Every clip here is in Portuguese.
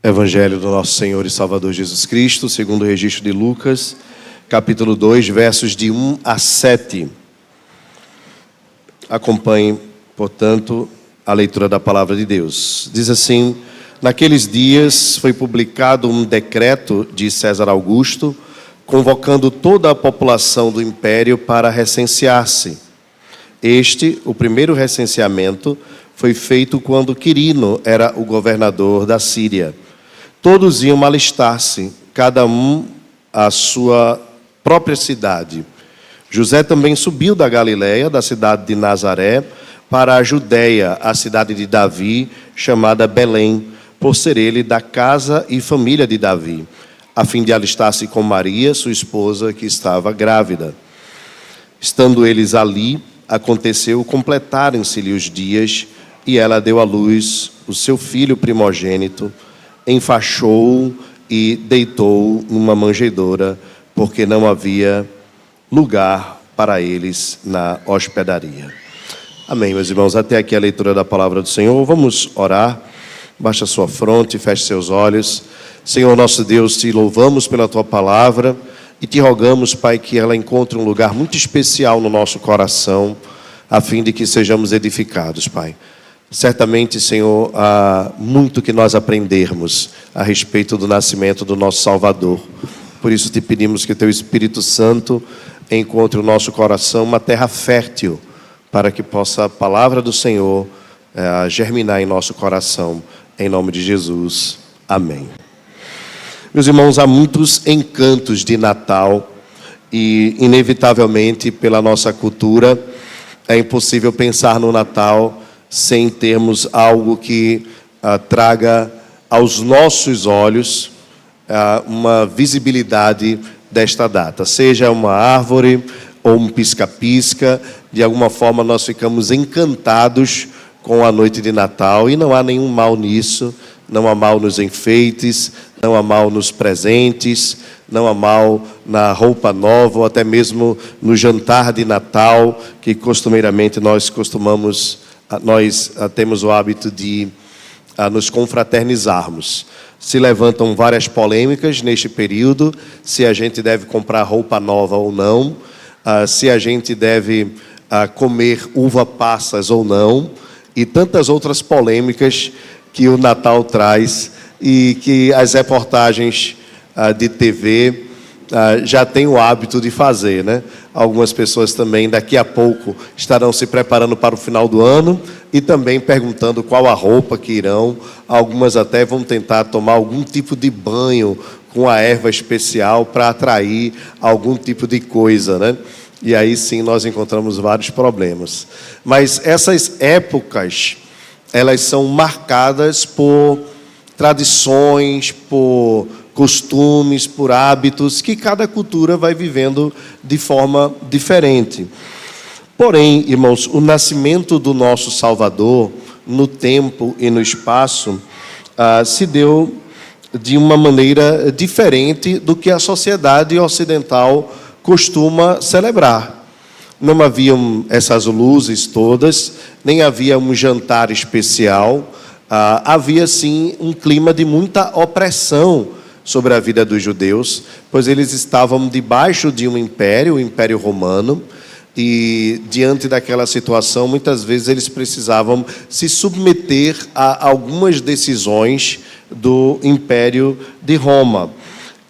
Evangelho do nosso Senhor e Salvador Jesus Cristo, segundo o registro de Lucas, capítulo 2, versos de 1 a 7. Acompanhe, portanto, a leitura da palavra de Deus. Diz assim: naqueles dias foi publicado um decreto de César Augusto, convocando toda a população do império para recensear-se. O primeiro recenseamento, foi feito quando Quirino era o governador da Síria. Todos iam alistar-se, cada um à sua própria cidade. José também subiu da Galiléia, da cidade de Nazaré, para a Judéia, a cidade de Davi, chamada Belém, por ser ele da casa e família de Davi, a fim de alistar-se com Maria, sua esposa, que estava grávida. Estando eles ali, aconteceu completarem-se-lhe os dias, e ela deu à luz o seu filho primogênito, enfaixou-o e deitou numa manjedoura, porque não havia lugar para eles na hospedaria. Amém, meus irmãos. Até aqui a leitura da palavra do Senhor. Vamos orar. Baixa sua fronte, feche seus olhos. Senhor nosso Deus, te louvamos pela tua palavra e te rogamos, Pai, que ela encontre um lugar muito especial no nosso coração, a fim de que sejamos edificados, Pai. Certamente, Senhor, há muito que nós aprendermos a respeito do nascimento do nosso Salvador. Por isso te pedimos que teu Espírito Santo encontre o nosso coração uma terra fértil, para que possa a palavra do Senhor germinar em nosso coração. Em nome de Jesus. Amém. Meus irmãos, há muitos encantos de Natal e, inevitavelmente, pela nossa cultura, é impossível pensar no Natal sem termos algo que traga aos nossos olhos uma visibilidade desta data. Seja uma árvore ou um pisca-pisca, de alguma forma nós ficamos encantados com a noite de Natal, e não há nenhum mal nisso. Não há mal nos enfeites, não há mal nos presentes, não há mal na roupa nova, ou até mesmo no jantar de Natal, que costumeiramente nós temos o hábito de nos confraternizarmos. Se levantam várias polêmicas neste período, se a gente deve comprar roupa nova ou não, se a gente deve comer uva passas ou não, e tantas outras polêmicas que o Natal traz e que as reportagens de TV já têm o hábito de fazer, né? Algumas pessoas também daqui a pouco estarão se preparando para o final do ano e também perguntando qual a roupa que irão. Algumas até vão tentar tomar algum tipo de banho com a erva especial para atrair algum tipo de coisa, né? E aí sim nós encontramos vários problemas. Mas essas épocas, elas são marcadas por tradições, por costumes, por hábitos que cada cultura vai vivendo de forma diferente. Porém, irmãos, o nascimento do nosso Salvador, no tempo e no espaço, se deu de uma maneira diferente do que a sociedade ocidental costuma celebrar. Não haviam essas luzes todas, nem havia um jantar especial. Havia, sim, um clima de muita opressão sobre a vida dos judeus, pois eles estavam debaixo de um império, o Império Romano, e diante daquela situação, muitas vezes eles precisavam se submeter a algumas decisões do Império de Roma.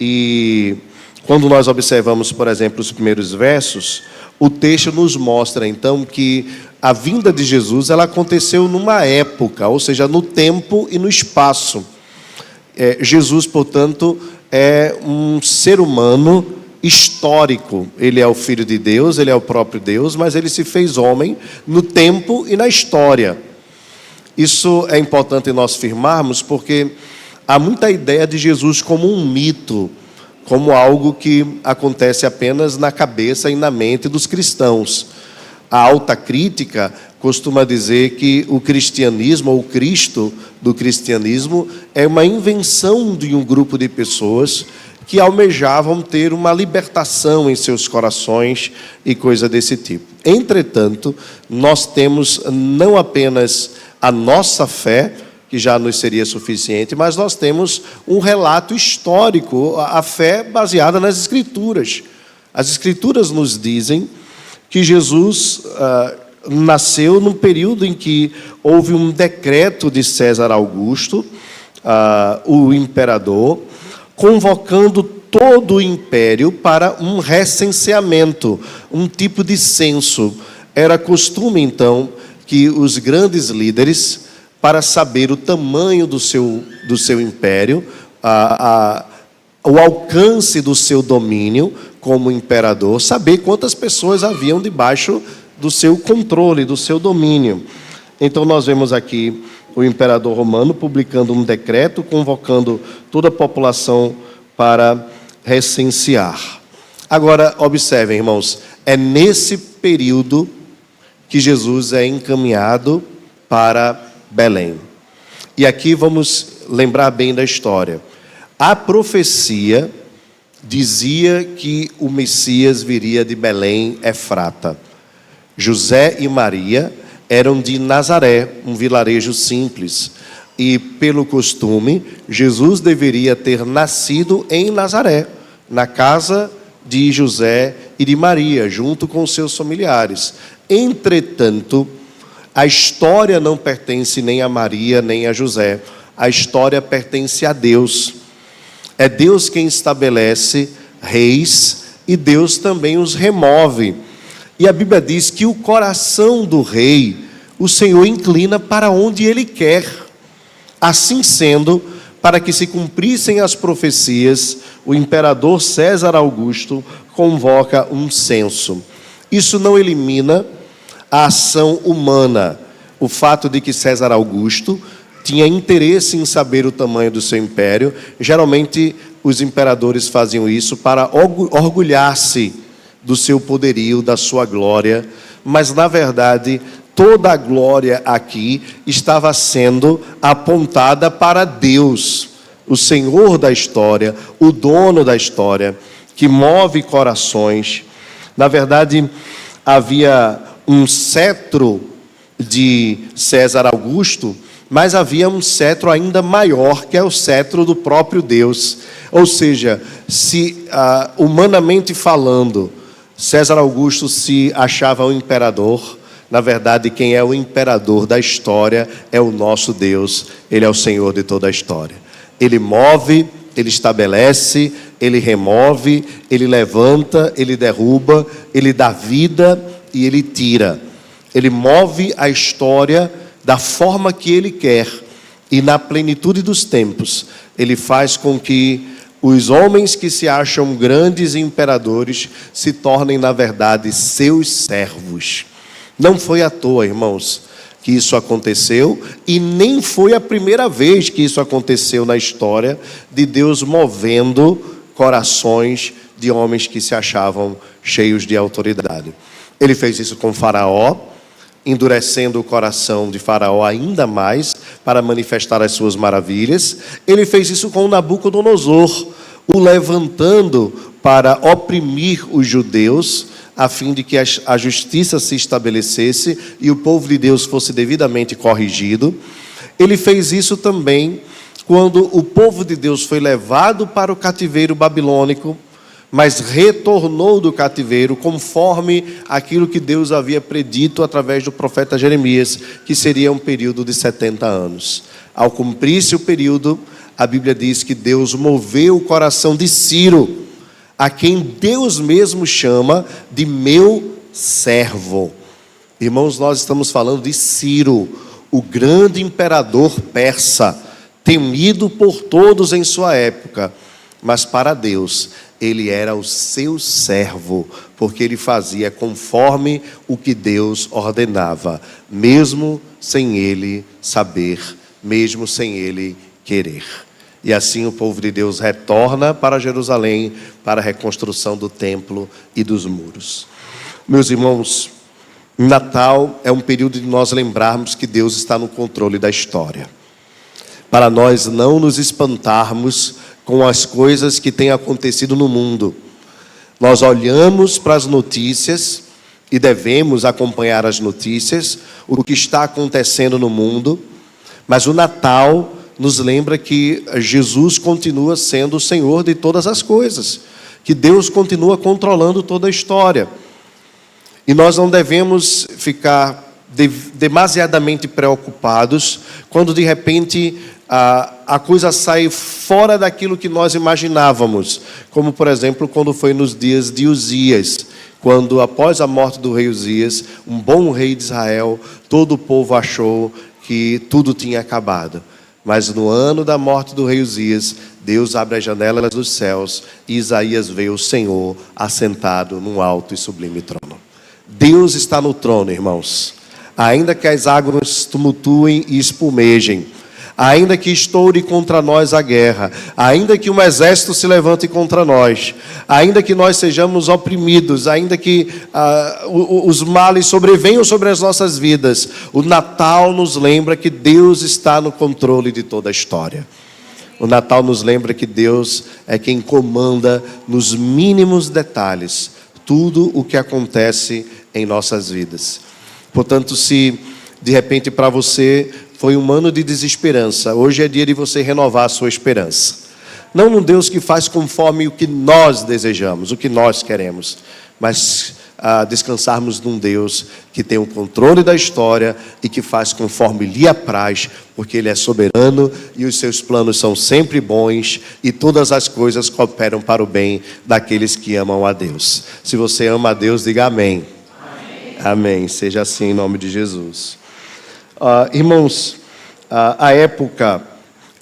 E quando nós observamos, por exemplo, os primeiros versos, o texto nos mostra, então, que a vinda de Jesus, ela aconteceu numa época, ou seja, no tempo e no espaço. Jesus, portanto, é um ser humano histórico. Ele é o Filho de Deus, ele é o próprio Deus, mas ele se fez homem no tempo e na história. Isso é importante nós firmarmos, porque há muita ideia de Jesus como um mito, como algo que acontece apenas na cabeça e na mente dos cristãos. A alta crítica costuma dizer que o cristianismo, ou o Cristo do cristianismo, é uma invenção de um grupo de pessoas que almejavam ter uma libertação em seus corações e coisa desse tipo. Entretanto, nós temos não apenas a nossa fé, que já nos seria suficiente, mas nós temos um relato histórico, a fé baseada nas Escrituras. As Escrituras nos dizem que Jesus nasceu num período em que houve um decreto de César Augusto, o imperador, convocando todo o império para um recenseamento, um tipo de censo. Era costume, então, que os grandes líderes, para saber o tamanho do seu império, o alcance do seu domínio como imperador, saber quantas pessoas haviam debaixo do seu controle, do seu domínio. Então nós vemos aqui o imperador romano publicando um decreto, convocando toda a população para recensear. Agora, observem, irmãos, é nesse período que Jesus é encaminhado para Belém. E aqui vamos lembrar bem da história. A profecia dizia que o Messias viria de Belém, Efrata. José e Maria eram de Nazaré, um vilarejo simples. E, pelo costume, Jesus deveria ter nascido em Nazaré, na casa de José e de Maria, junto com seus familiares. Entretanto, a história não pertence nem a Maria, nem a José. A história pertence a Deus. É Deus quem estabelece reis e Deus também os remove. E a Bíblia diz que o coração do rei, o Senhor inclina para onde Ele quer. Assim sendo, para que se cumprissem as profecias, o imperador César Augusto convoca um censo. Isso não elimina a ação humana, o fato de que César Augusto tinha interesse em saber o tamanho do seu império. Geralmente os imperadores faziam isso para orgulhar-se do seu poderio, da sua glória, mas na verdade toda a glória aqui estava sendo apontada para Deus, o Senhor da história, o dono da história, que move corações. Na verdade, havia um cetro de César Augusto, mas havia um cetro ainda maior, que é o cetro do próprio Deus. Ou seja, se humanamente falando, César Augusto se achava o imperador, na verdade, quem é o imperador da história é o nosso Deus. Ele é o Senhor de toda a história. Ele move, Ele estabelece, Ele remove, Ele levanta, Ele derruba, Ele dá vida e Ele tira. Ele move a história da forma que Ele quer. E na plenitude dos tempos, Ele faz com que os homens que se acham grandes imperadores se tornem, na verdade, seus servos. Não foi à toa, irmãos, que isso aconteceu, e nem foi a primeira vez que isso aconteceu na história de Deus movendo corações de homens que se achavam cheios de autoridade. Ele fez isso com Faraó, endurecendo o coração de Faraó ainda mais para manifestar as suas maravilhas. Ele fez isso com Nabucodonosor, o levantando para oprimir os judeus, a fim de que a justiça se estabelecesse e o povo de Deus fosse devidamente corrigido. Ele fez isso também quando o povo de Deus foi levado para o cativeiro babilônico, mas retornou do cativeiro conforme aquilo que Deus havia predito através do profeta Jeremias, que seria um período de 70 anos. Ao cumprir-se o período, a Bíblia diz que Deus moveu o coração de Ciro, a quem Deus mesmo chama de meu servo. Irmãos, nós estamos falando de Ciro, o grande imperador persa, temido por todos em sua época, mas para Deus ele era o seu servo, porque ele fazia conforme o que Deus ordenava, mesmo sem ele saber, mesmo sem ele querer. E assim o povo de Deus retorna para Jerusalém, para a reconstrução do templo e dos muros. Meus irmãos, Natal é um período de nós lembrarmos que Deus está no controle da história. Para nós não nos espantarmos com as coisas que têm acontecido no mundo. Nós olhamos para as notícias e devemos acompanhar as notícias, o que está acontecendo no mundo, mas o Natal nos lembra que Jesus continua sendo o Senhor de todas as coisas, que Deus continua controlando toda a história. E nós não devemos ficar demasiadamente preocupados quando de repente a coisa sai fora daquilo que nós imaginávamos, como por exemplo quando foi nos dias de Uzias, quando após a morte do rei Uzias, um bom rei de Israel, todo o povo achou que tudo tinha acabado. Mas no ano da morte do rei Uzias, Deus abre as janelas dos céus e Isaías vê o Senhor assentado num alto e sublime trono. Deus está no trono, irmãos. Ainda que as águas tumultuem e espumejem, ainda que estoure contra nós a guerra, ainda que um exército se levante contra nós, ainda que nós sejamos oprimidos, ainda que os males sobrevenham sobre as nossas vidas, o Natal nos lembra que Deus está no controle de toda a história. O Natal nos lembra que Deus é quem comanda nos mínimos detalhes tudo o que acontece em nossas vidas. Portanto, se de repente para você foi um ano de desesperança, hoje é dia de você renovar a sua esperança. Não num Deus que faz conforme o que nós desejamos, o que nós queremos, mas descansarmos num Deus que tem o controle da história e que faz conforme lhe apraz, porque Ele é soberano e os seus planos são sempre bons e todas as coisas cooperam para o bem daqueles que amam a Deus. Se você ama a Deus, diga amém. Amém. Amém. Seja assim em nome de Jesus. Irmãos, a época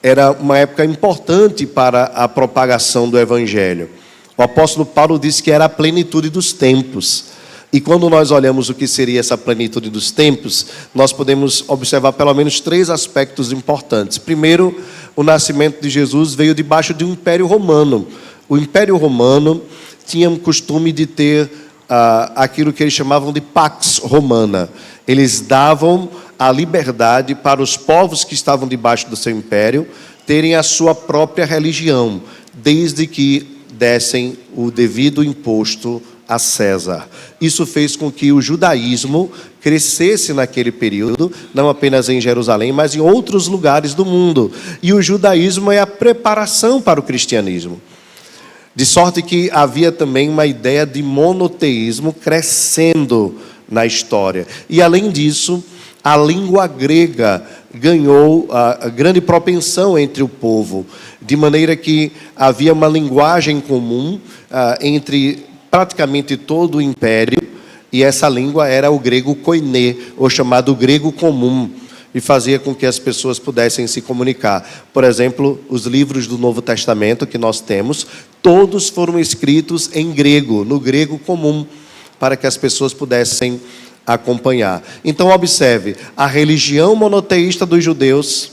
era uma época importante para a propagação do Evangelho. O apóstolo Paulo disse que era a plenitude dos tempos. E quando nós olhamos o que seria essa plenitude dos tempos, nós podemos observar pelo menos 3 aspectos importantes. Primeiro, o nascimento de Jesus veio debaixo de um império romano. O império romano tinha o costume de ter aquilo que eles chamavam de pax romana. Eles davam a liberdade para os povos que estavam debaixo do seu império terem a sua própria religião, desde que dessem o devido imposto a César. Isso fez com que o judaísmo crescesse naquele período, não apenas em Jerusalém, mas em outros lugares do mundo. E o judaísmo é a preparação para o cristianismo. De sorte que havia também uma ideia de monoteísmo crescendo na história. E além disso, a língua grega ganhou a grande propensão entre o povo, de maneira que havia uma linguagem comum entre praticamente todo o império, e essa língua era o grego koiné, ou chamado grego comum, e fazia com que as pessoas pudessem se comunicar. Por exemplo, os livros do Novo Testamento que nós temos, todos foram escritos em grego, no grego comum, para que as pessoas pudessem acompanhar. Então observe, a religião monoteísta dos judeus,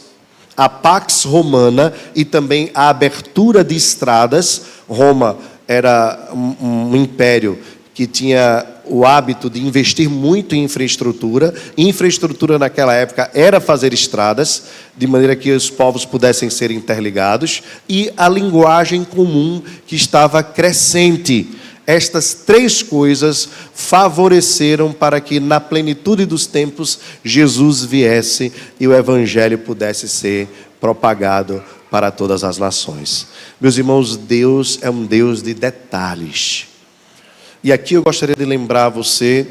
a Pax Romana e também a abertura de estradas. Roma era um império que tinha o hábito de investir muito em infraestrutura. Infraestrutura naquela época era fazer estradas, de maneira que os povos pudessem ser interligados, e a linguagem comum que estava crescente. Estas 3 coisas favoreceram para que na plenitude dos tempos Jesus viesse e o Evangelho pudesse ser propagado para todas as nações. Meus irmãos, Deus é um Deus de detalhes. E aqui eu gostaria de lembrar a você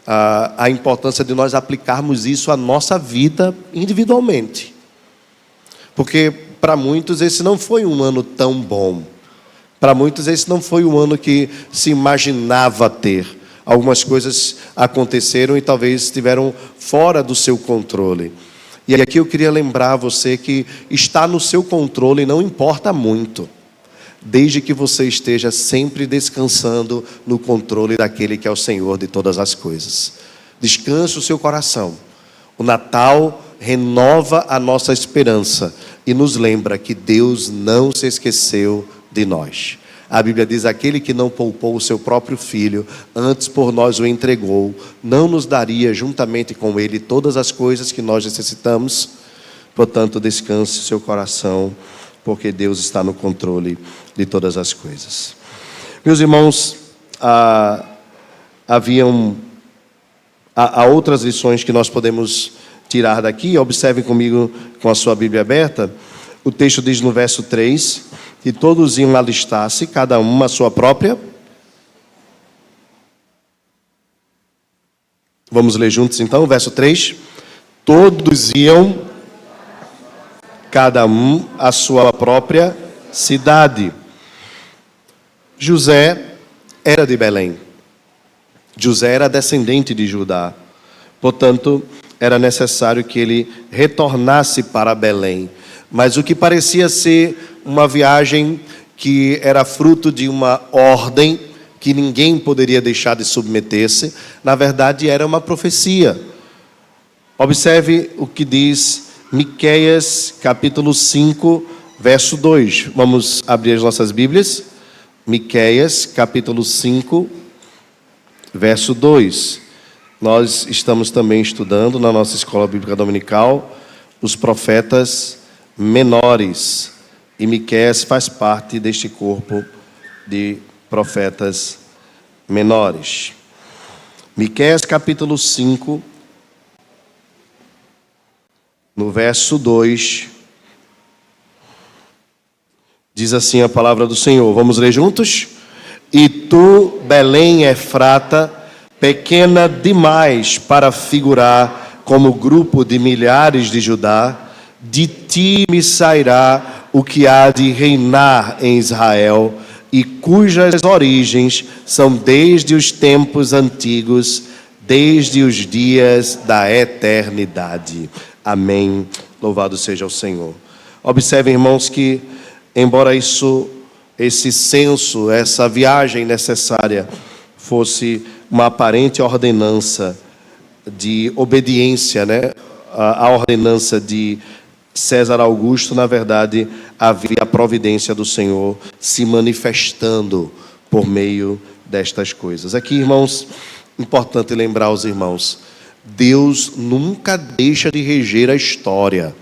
a importância de nós aplicarmos isso à nossa vida individualmente. Porque para muitos esse não foi um ano tão bom. Para muitos esse não foi o ano que se imaginava ter. Algumas coisas aconteceram e talvez estiveram fora do seu controle. E aqui eu queria lembrar a você que está no seu controle não importa muito, desde que você esteja sempre descansando no controle daquele que é o Senhor de todas as coisas. Descanse o seu coração. O Natal renova a nossa esperança e nos lembra que Deus não se esqueceu de nós. A Bíblia diz: aquele que não poupou o seu próprio filho, antes por nós o entregou, não nos daria juntamente com ele todas as coisas que nós necessitamos? Portanto, descanse o seu coração, porque Deus está no controle de todas as coisas. Meus irmãos, há outras lições que nós podemos tirar daqui. Observem comigo com a sua Bíblia aberta. O texto diz no verso 3, que todos iam alistar-se, cada um a sua própria. Vamos ler juntos então, o verso 3. Todos iam, cada um a sua própria cidade. José era de Belém. José era descendente de Judá. Portanto, era necessário que ele retornasse para Belém. Mas o que parecia ser uma viagem que era fruto de uma ordem que ninguém poderia deixar de submeter-se, na verdade era uma profecia. Observe o que diz Miqueias, capítulo 5, verso 2. Vamos abrir as nossas Bíblias. Miqueias, capítulo 5, verso 2. Nós estamos também estudando na nossa escola bíblica dominical os profetas menores. E Miqueias faz parte deste corpo de profetas menores. Miqueias, capítulo 5, no verso 2, diz assim a palavra do Senhor. Vamos ler juntos? E tu, Belém Efrata, pequena demais para figurar como grupo de milhares de Judá, de ti me sairá o que há de reinar em Israel, e cujas origens são desde os tempos antigos, desde os dias da eternidade. Amém. Louvado seja o Senhor. Observem, irmãos, que embora esse censo, essa viagem necessária fosse uma aparente ordenança de obediência, né? A ordenança de César Augusto, na verdade, havia a providência do Senhor se manifestando por meio destas coisas. Aqui, irmãos, importante lembrar aos irmãos, Deus nunca deixa de reger a história.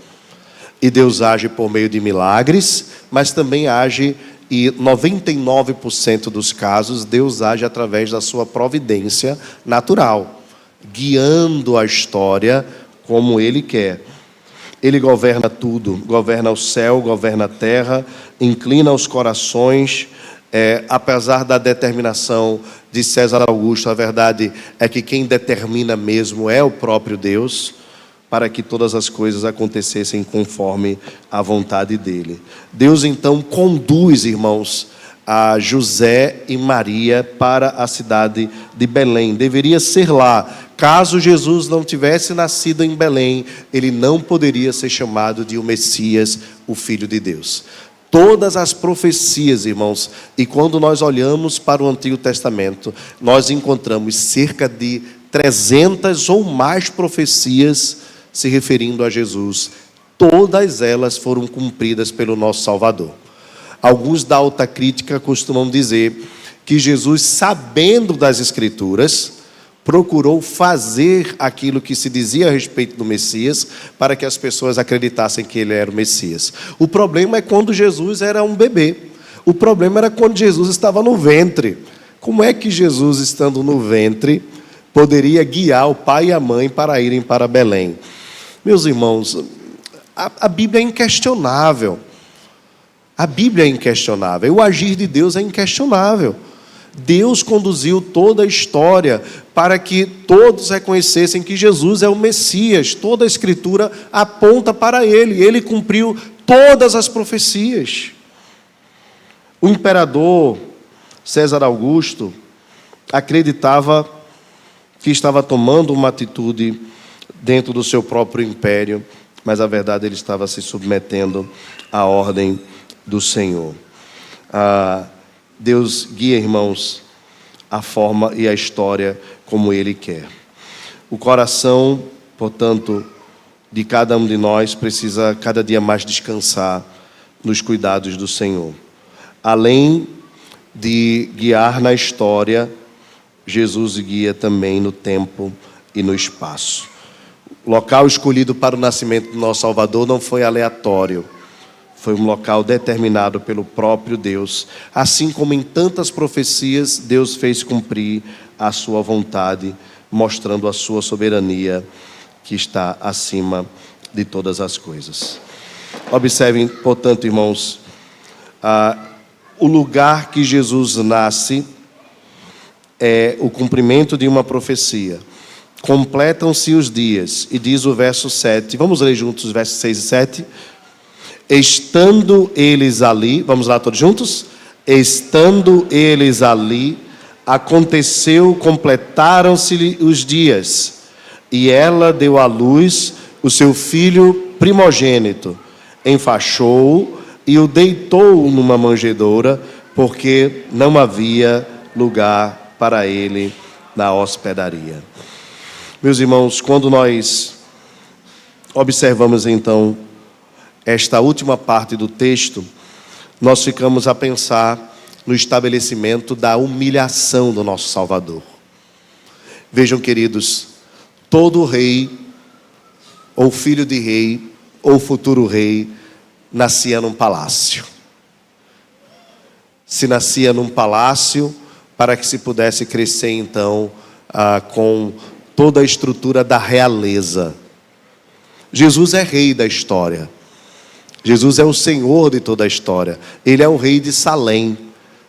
E Deus age por meio de milagres, mas também age, e 99% dos casos, Deus age através da sua providência natural, guiando a história como Ele quer. Ele governa tudo, governa o céu, governa a terra, inclina os corações, apesar da determinação de César Augusto, a verdade é que quem determina mesmo é o próprio Deus, para que todas as coisas acontecessem conforme a vontade dele. Deus então conduz, irmãos, a José e Maria para a cidade de Belém. Deveria ser lá. Caso Jesus não tivesse nascido em Belém, ele não poderia ser chamado de o Messias, o Filho de Deus. Todas as profecias, irmãos, e quando nós olhamos para o Antigo Testamento, nós encontramos cerca de 300 ou mais profecias se referindo a Jesus. Todas elas foram cumpridas pelo nosso Salvador. Alguns da alta crítica costumam dizer que Jesus, sabendo das Escrituras, procurou fazer aquilo que se dizia a respeito do Messias, para que as pessoas acreditassem que ele era o Messias. O problema é quando Jesus era um bebê. O problema era quando Jesus estava no ventre. Como é que Jesus, estando no ventre, poderia guiar o pai e a mãe para irem para Belém? Meus irmãos, a Bíblia é inquestionável. A Bíblia é inquestionável. O agir de Deus é inquestionável. Deus conduziu toda a história para que todos reconhecessem que Jesus é o Messias. Toda a Escritura aponta para Ele. Ele cumpriu todas as profecias. O imperador César Augusto acreditava que estava tomando uma atitude dentro do seu próprio império, mas a verdade ele estava se submetendo à ordem do Senhor. Deus guia, irmãos, a forma e a história como Ele quer. O coração, portanto, de cada um de nós precisa cada dia mais descansar nos cuidados do Senhor. Além de guiar na história, Jesus guia também no tempo e no espaço. O local escolhido para o nascimento do nosso Salvador não foi aleatório. Foi um local determinado pelo próprio Deus. Assim como em tantas profecias, Deus fez cumprir a sua vontade, mostrando a sua soberania, que está acima de todas as coisas. Observem, portanto, irmãos, o lugar que Jesus nasce é o cumprimento de uma profecia. Completam-se os dias, e diz o verso 7, vamos ler juntos os versos 6 e 7. Estando eles ali, vamos lá todos juntos? Estando eles ali, aconteceu, completaram-se os dias, e ela deu à luz o seu filho primogênito, enfaixou-o e o deitou numa manjedoura, porque não havia lugar para ele na hospedaria. Meus irmãos, quando nós observamos então esta última parte do texto, nós ficamos a pensar no estabelecimento da humilhação do nosso Salvador. Vejam, queridos, todo rei, ou filho de rei, ou futuro rei, nascia num palácio. Se nascia num palácio para que se pudesse crescer então com toda a estrutura da realeza. Jesus é rei da história. Jesus é o Senhor de toda a história. Ele é o rei de Salém.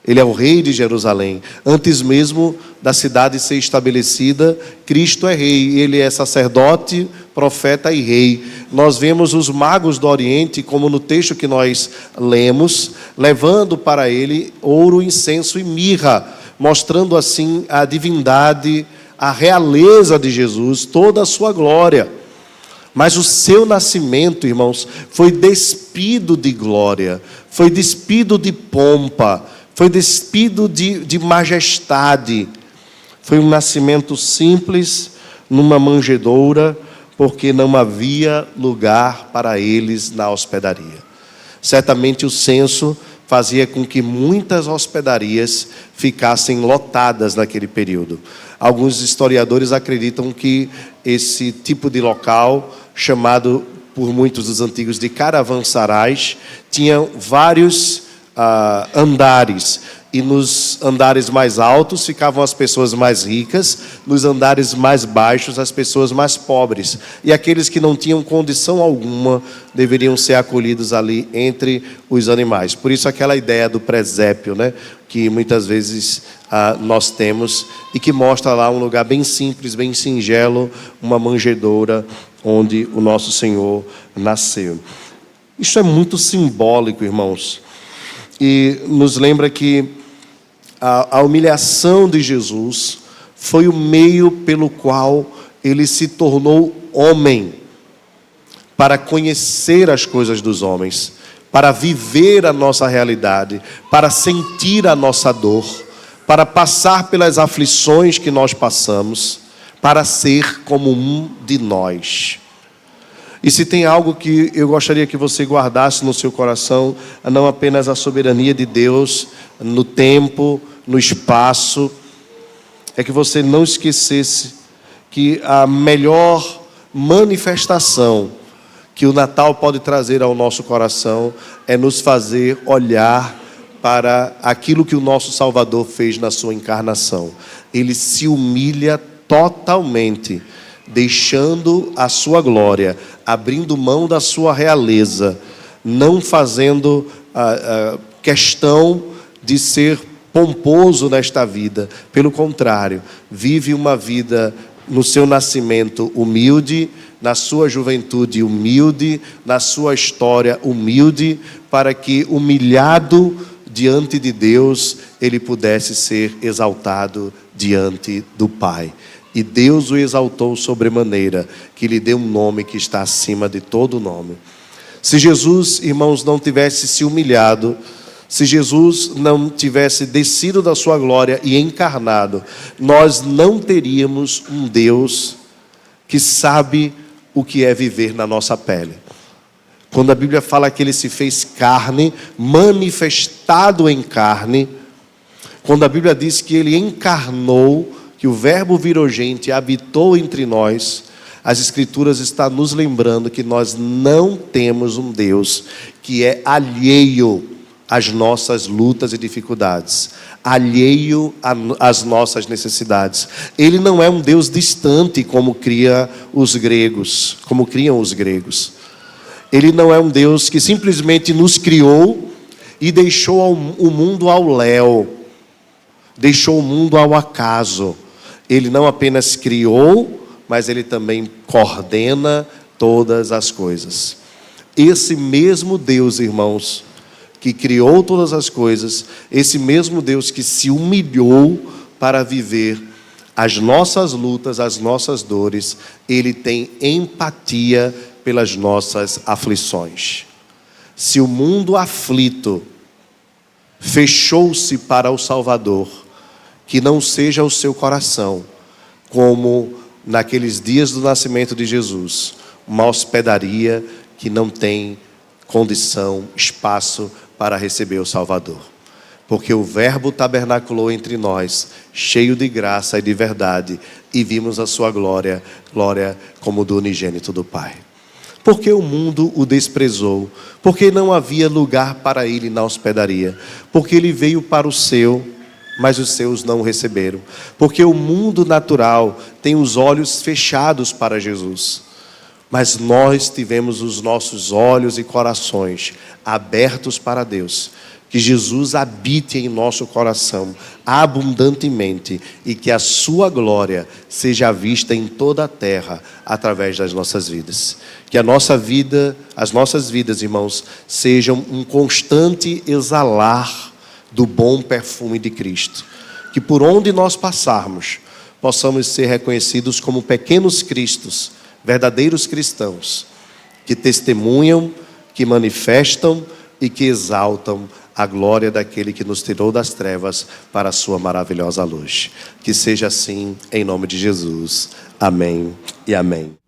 Ele é o rei de Jerusalém. Antes mesmo da cidade ser estabelecida, Cristo é rei. Ele é sacerdote, profeta e rei. Nós vemos os magos do Oriente, como no texto que nós lemos, levando para ele ouro, incenso e mirra, mostrando assim a divindade, a realeza de Jesus, toda a sua glória. Mas o seu nascimento, irmãos, foi despido de glória, foi despido de pompa, foi despido de majestade. Foi um nascimento simples, numa manjedoura, porque não havia lugar para eles na hospedaria. Certamente o censo fazia com que muitas hospedarias ficassem lotadas naquele período. Alguns historiadores acreditam que esse tipo de local, chamado por muitos dos antigos de caravansarais, tinha vários andares. E nos andares mais altos ficavam as pessoas mais ricas, nos andares mais baixos as pessoas mais pobres. E aqueles que não tinham condição alguma deveriam ser acolhidos ali entre os animais. Por isso aquela ideia do presépio, né, que muitas vezes nós temos e que mostra lá um lugar bem simples, bem singelo, uma manjedoura onde o nosso Senhor nasceu. Isso é muito simbólico, irmãos. E nos lembra que a humilhação de Jesus foi o meio pelo qual ele se tornou homem, para conhecer as coisas dos homens, para viver a nossa realidade, para sentir a nossa dor, para passar pelas aflições que nós passamos, para ser como um de nós. E se tem algo que eu gostaria que você guardasse no seu coração, não apenas a soberania de Deus no tempo, no espaço, é que você não esquecesse que a melhor manifestação que o Natal pode trazer ao nosso coração é nos fazer olhar para aquilo que o nosso Salvador fez na sua encarnação. Ele se humilha totalmente, deixando a sua glória, abrindo mão da sua realeza, não fazendo questão de ser pomposo nesta vida. Pelo contrário, vive uma vida no seu nascimento humilde, na sua juventude humilde, na sua história humilde, para que, humilhado diante de Deus, ele pudesse ser exaltado diante do Pai. E Deus o exaltou sobremaneira, que lhe deu um nome que está acima de todo nome. Se Jesus, irmãos, não tivesse se humilhado, se Jesus não tivesse descido da sua glória e encarnado, nós não teríamos um Deus que sabe o que é viver na nossa pele. Quando a Bíblia fala que ele se fez carne, manifestado em carne, Quando a Bíblia diz que ele encarnou, que o Verbo virou gente e habitou entre nós, as Escrituras estão nos lembrando que nós não temos um Deus que é alheio às nossas lutas e dificuldades, alheio às nossas necessidades. Ele não é um Deus distante como criam os gregos. Ele não é um Deus que simplesmente nos criou e deixou o mundo ao léu, deixou o mundo ao acaso. Ele não apenas criou, mas ele também coordena todas as coisas. Esse mesmo Deus, irmãos, que criou todas as coisas, esse mesmo Deus que se humilhou para viver as nossas lutas, as nossas dores, ele tem empatia pelas nossas aflições. Se o mundo aflito fechou-se para o Salvador, que não seja o seu coração, como naqueles dias do nascimento de Jesus, uma hospedaria que não tem condição, espaço para receber o Salvador. Porque o Verbo tabernaculou entre nós, cheio de graça e de verdade, e vimos a sua glória, glória como do unigênito do Pai. Porque o mundo o desprezou, porque não havia lugar para ele na hospedaria, porque ele veio para o seu, mas os seus não o receberam. Porque o mundo natural tem os olhos fechados para Jesus, mas nós tivemos os nossos olhos e corações abertos para Deus. Que Jesus habite em nosso coração abundantemente e que a sua glória seja vista em toda a terra através das nossas vidas. Que a nossa vida, as nossas vidas, irmãos, sejam um constante exalar do bom perfume de Cristo. Que por onde nós passarmos, possamos ser reconhecidos como pequenos cristos, verdadeiros cristãos, que testemunham, que manifestam e que exaltam a glória daquele que nos tirou das trevas para a sua maravilhosa luz. Que seja assim, em nome de Jesus. Amém e amém.